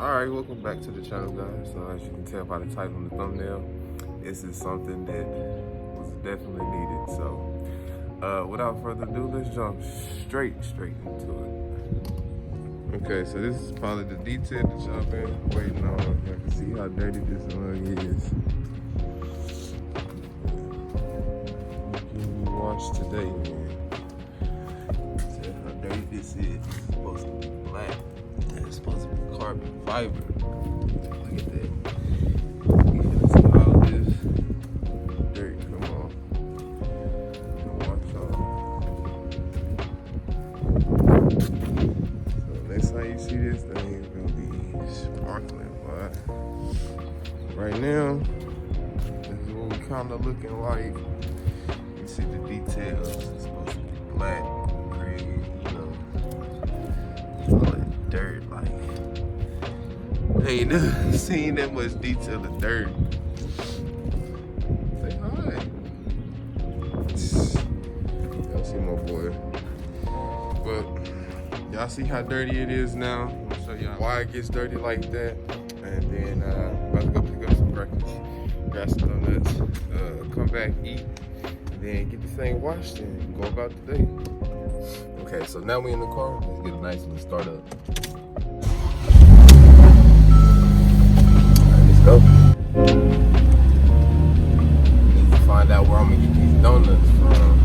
Alright, welcome back to the channel, guys. As you can tell by the title and the thumbnail, this is something that was definitely needed. So, without further ado, let's jump straight into it. Okay, so this is probably the detail that y'all been waiting on. You can see how dirty this mug is. Getting washed today, man. See how dirty this is. It's supposed to be black. It's supposed to be carbon fiber. Look at that. You can see all this dirt. Come on. Watch off. So next time you see this thing, it's gonna be sparkling, but right now, this is what we kind of looking like. You see the details. It's supposed to be black, gray, you know. All that dirt, like. I ain't never seen that much detail in dirt. Say hi. Y'all see my boy. But y'all see how dirty it is now. I'm gonna show y'all why it gets dirty like that. And then about to go pick up some breakfast. Grab some donuts. Come back, eat. And then get this thing washed and go about the day. Okay, so now we in the car. Let's get a nice little start up. Go. Need to find out where I'm gonna get these donuts from.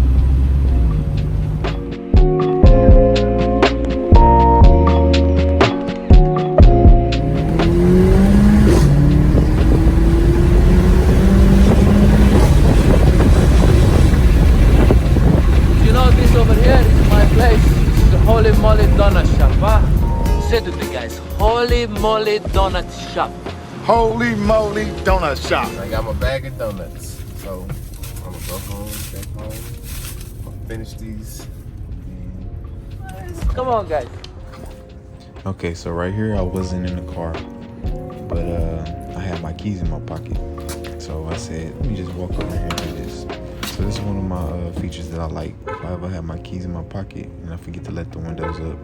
You know, this over here is my place. It's the Holy Moly Donut Shop, huh? Say to the guys, Holy Moly Donut Shop. Holy moly donut shop. I got my bag of donuts. So I'm gonna go home, back home. I'm gonna finish these. Come on, guys. Okay, so right here I wasn't in the car, but I had my keys in my pocket. So I said, let me just walk over here and do this. So this is one of my features that I like. If I ever have my keys in my pocket and I forget to let the windows up,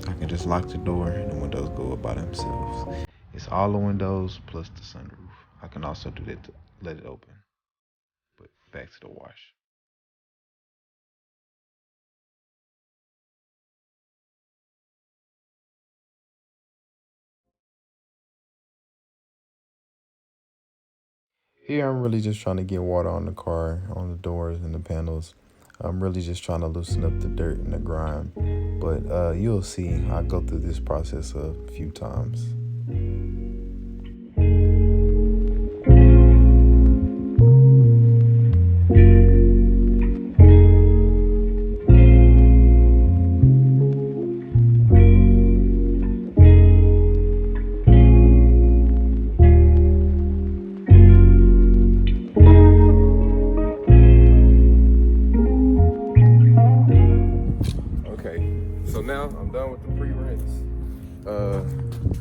I can just lock the door and the windows go up by themselves. It's all the windows plus the sunroof. I can also do that to let it open. But back to the wash. Here I'm really just trying to get water on the car, on the doors and the panels. I'm really just trying to loosen up the dirt and the grime. But you'll see I go through this process a few times. So now I'm done with the pre-rinse. I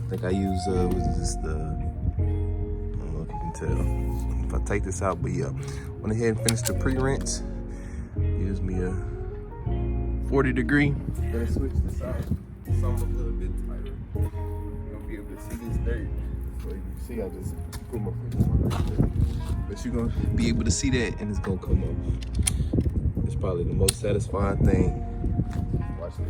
think I use was this the, I don't know if you can tell if I take this out, but yeah, went ahead and finished the pre-rinse. Use me a 40 degree. Gonna switch this out, some a little bit tighter. You're gonna be able to see this dirt. So you can see I just put my foot on right there. But you're gonna be able to see that, and it's gonna come up. It's probably the most satisfying thing. Watch this.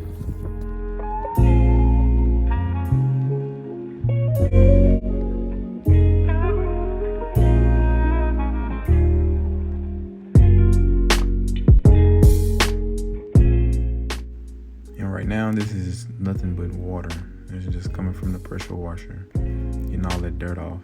And right now this is nothing but water. It's just coming from the pressure washer, getting all that dirt off.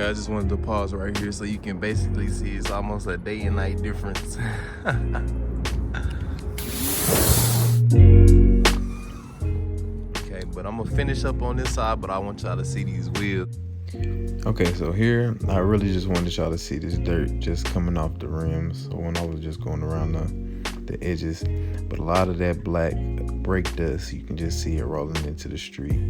I just wanted to pause right here so you can basically see it's almost a day and night difference. Okay, but I'm gonna finish up on this side, but I want y'all to see these wheels. Okay, so here I really just wanted y'all to see this dirt just coming off the rims. So when I was just going around the edges, but a lot of that black brake dust, you can just see it rolling into the street.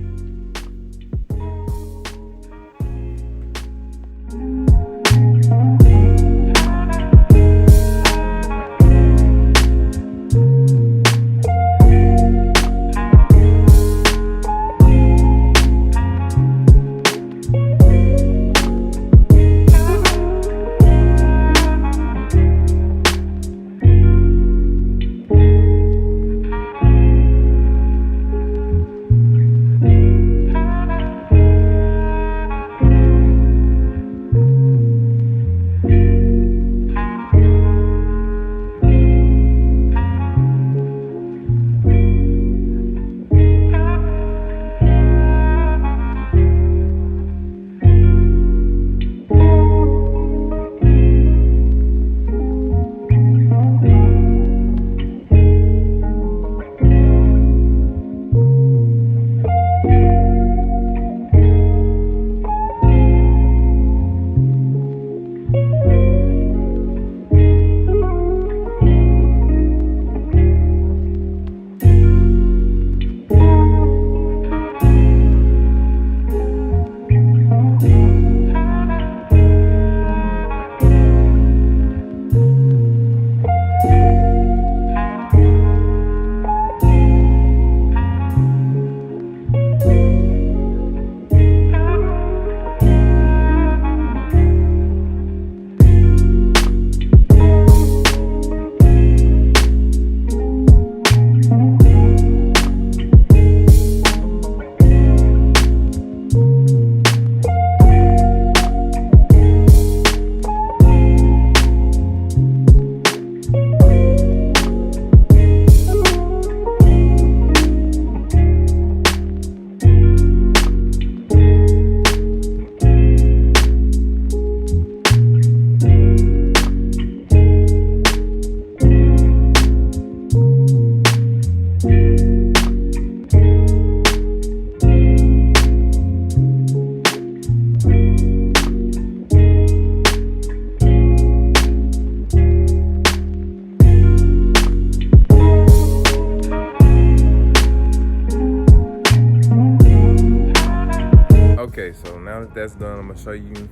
Okay, so now that that's done, I'm gonna show you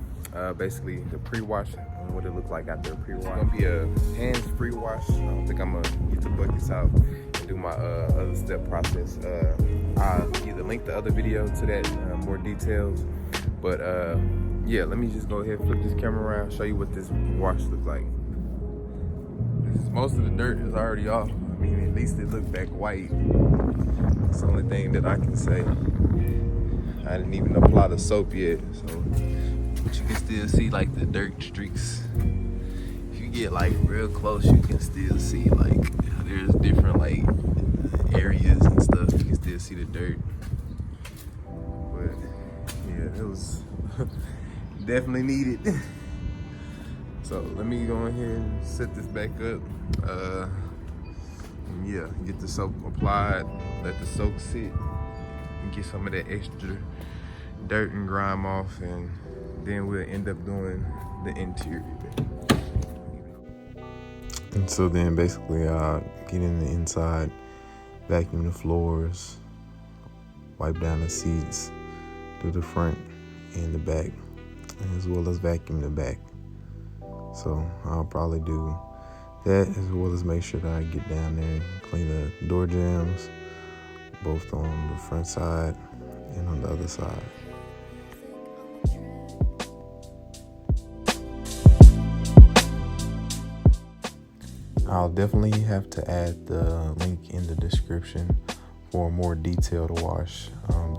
basically the pre-wash and what it looks like after a pre-wash. It's gonna be a hands-free wash. I don't think I'm gonna get the buckets out and do my other step process. I'll either link the other video to that, more details. But yeah, let me just go ahead and flip this camera around, show you what this wash looks like. Most of the dirt is already off. I mean, at least it looked back white. That's the only thing that I can say. I didn't even apply the soap yet, so but you can still see like the dirt streaks. If you get like real close, you can still see like there's different like areas and stuff. You can still see the dirt. But yeah, it was definitely needed. So let me go ahead and set this back up. And yeah, get the soap applied, let the soap sit, and get some of that extra dirt and grime off, and then we'll end up doing the interior. And so then basically I'll get in the inside, vacuum the floors, wipe down the seats, do the front and the back, as well as vacuum the back. So I'll probably do that, as well as make sure that I get down there and clean the door jambs, both on the front side and on the other side. I'll definitely have to add the link in the description for a more detailed wash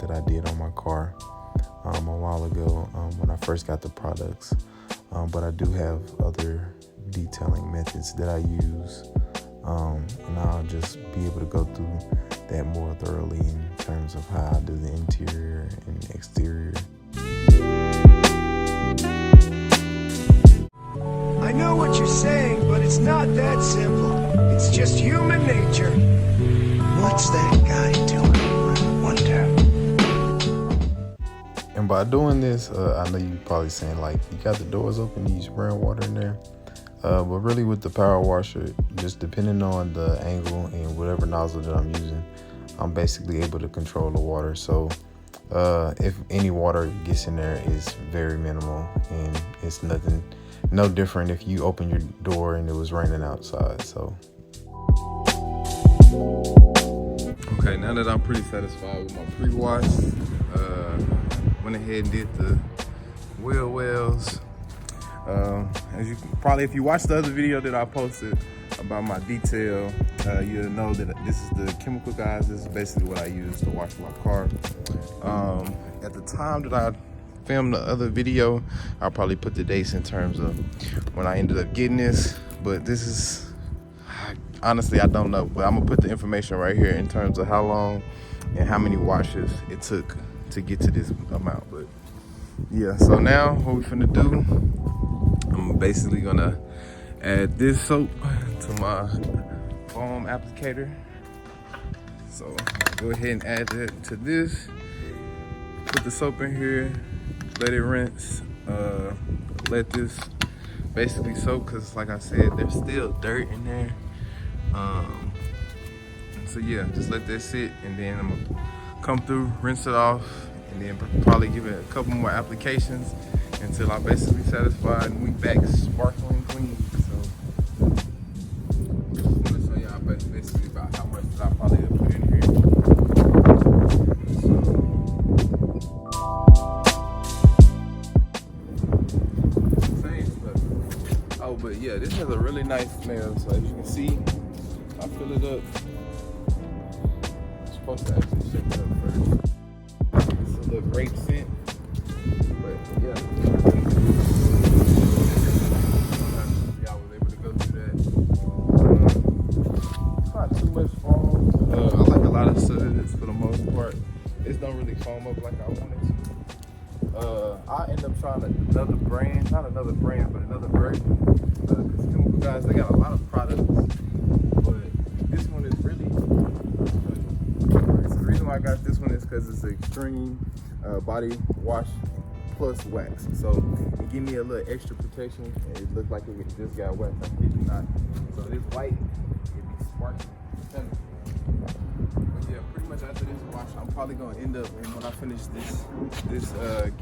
that I did on my car a while ago when I first got the products. But I do have other detailing methods that I use, and I'll just be able to go through that more thoroughly in terms of how I do the interior and exterior. I know what you're saying, but it's not that simple. It's just human nature. by doing this, I know you probably saying like, you got the doors open, you spraying water in there. But really with the power washer, just depending on the angle and whatever nozzle that I'm using, I'm basically able to control the water. So if any water gets in there, it's very minimal, and it's no different if you open your door and it was raining outside. So okay, now that I'm pretty satisfied with my pre-wash, went ahead and did the wheel wells. As you probably, if you watched the other video that I posted about my detail, you'll know that this is the chemical guys. This is basically what I use to wash my car. At the time that I filmed the other video, I'll probably put the dates in terms of when I ended up getting this, but this is, honestly, I don't know, but I'm gonna put the information right here in terms of how long and how many washes it took to get to this amount. But yeah, so now what we finna do, I'm basically gonna add this soap to my foam applicator. So go ahead and add that to this. Put the soap in here, let it rinse, let this basically soak, because like I said, there's still dirt in there. So yeah, just let that sit, and then I'm gonna come through, rinse it off, and then probably give it a couple more applications until I'm basically satisfied and we back sparkling clean. So I'm gonna show y'all basically about how much that I probably have put in here. Oh, but yeah, this has a really nice smell. So as you can see, I fill it up. I'm supposed to actually shake it up first. It's a little grape scent, but yeah. Y'all was able to go through that. Not too much foam. I like a lot of suds for the most part. This don't really foam up like I wanted to. I end up trying another brand, not another brand, but another version. Because chemical guys, they got a lot of products, but this one is really good. So the reason why I got this one is because it's an extreme body wash plus wax. So it give me a little extra protection, and it looked like it just got wet. I kid you not. So this white, it be sparkling. But yeah, pretty much after this wash, I'm probably gonna end up, and when I finish this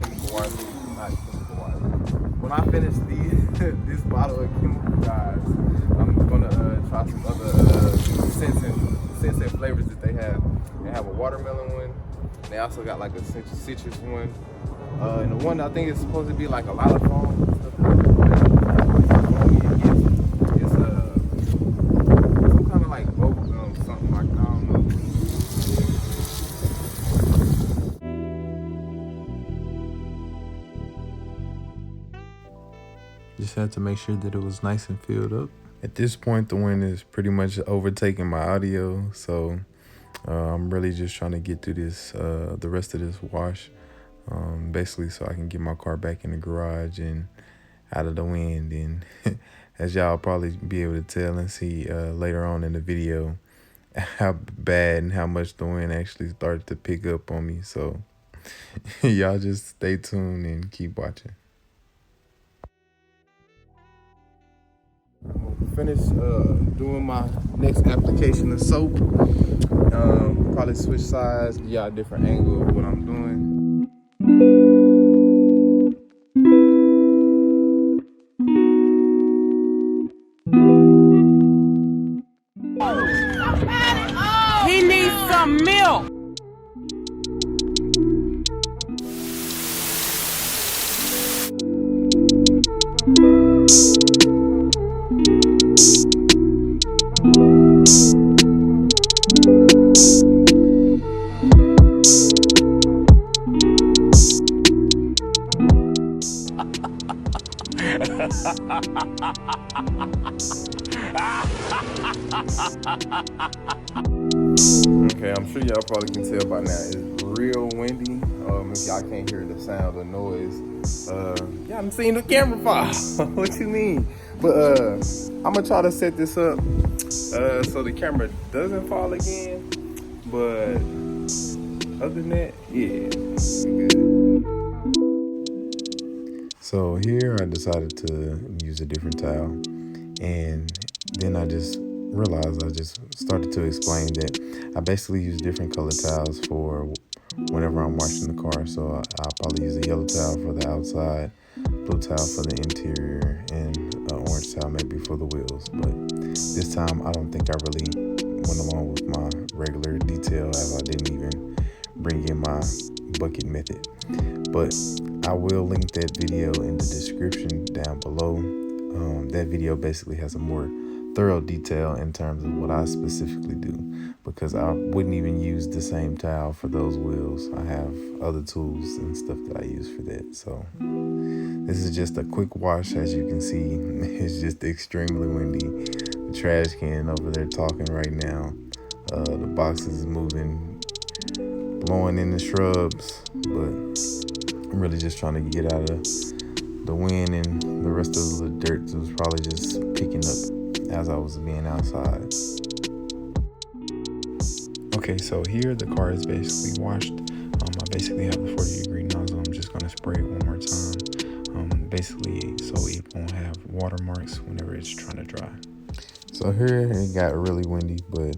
chemical wash, not chemical wash. When I finish this bottle of chemical guys, I'm gonna try some other scents and flavors that they have. They have a watermelon one. And they also got like a citrus one. And the one I think is supposed to be like a lot of foam and stuff. It's some kind of like bubble gum, something like that. I don't know. just had to make sure that it was nice and filled up. At this point, the wind is pretty much overtaking my audio, so I'm really just trying to get through this, the rest of this wash, basically so I can get my car back in the garage and out of the wind. And as y'all probably be able to tell and see later on in the video, how bad and how much the wind actually started to pick up on me. So y'all just stay tuned and keep watching. Finish doing my next application of soap. Probably switch sides, give y'all a different angle of what I'm doing. He needs some milk. Okay, I'm sure y'all probably can tell by now it's real windy. If y'all can't hear the sound or noise, y'all haven't seen the camera fall. What you mean? But I'm gonna try to set this up so the camera doesn't fall again. But other than that, yeah, we good. So here I decided to use a different towel, and then I just realized, I just started to explain that I basically use different color towels for whenever I'm washing the car. So I'll probably use a yellow towel for the outside, blue towel for the interior, and an orange towel maybe for the wheels. But this time I don't think I really went along with my regular detail, as I didn't even bring in my bucket method. But I will link that video in the description down below. That video basically has a more thorough detail in terms of what I specifically do, because I wouldn't even use the same towel for those wheels. I have other tools and stuff that I use for that. So this is just a quick wash. As you can see, it's just extremely windy. The trash can over there talking right now. The boxes is moving, blowing in the shrubs, but I'm really just trying to get out of the wind, and the rest of the dirt was probably just picking up as I was being outside. Okay, so here the car is basically washed. I basically have a 40-degree nozzle. I'm just gonna spray it one more time, basically so it won't have watermarks whenever it's trying to dry. So here it got really windy, but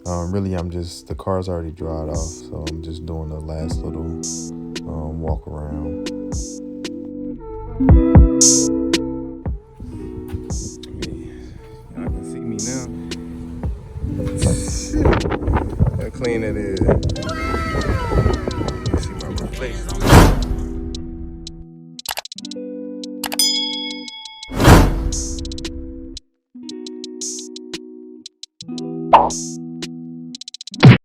really the car's already dried off, so I'm just doing the last little walk around. Y'all can see me now. How clean it is. You see my reflection.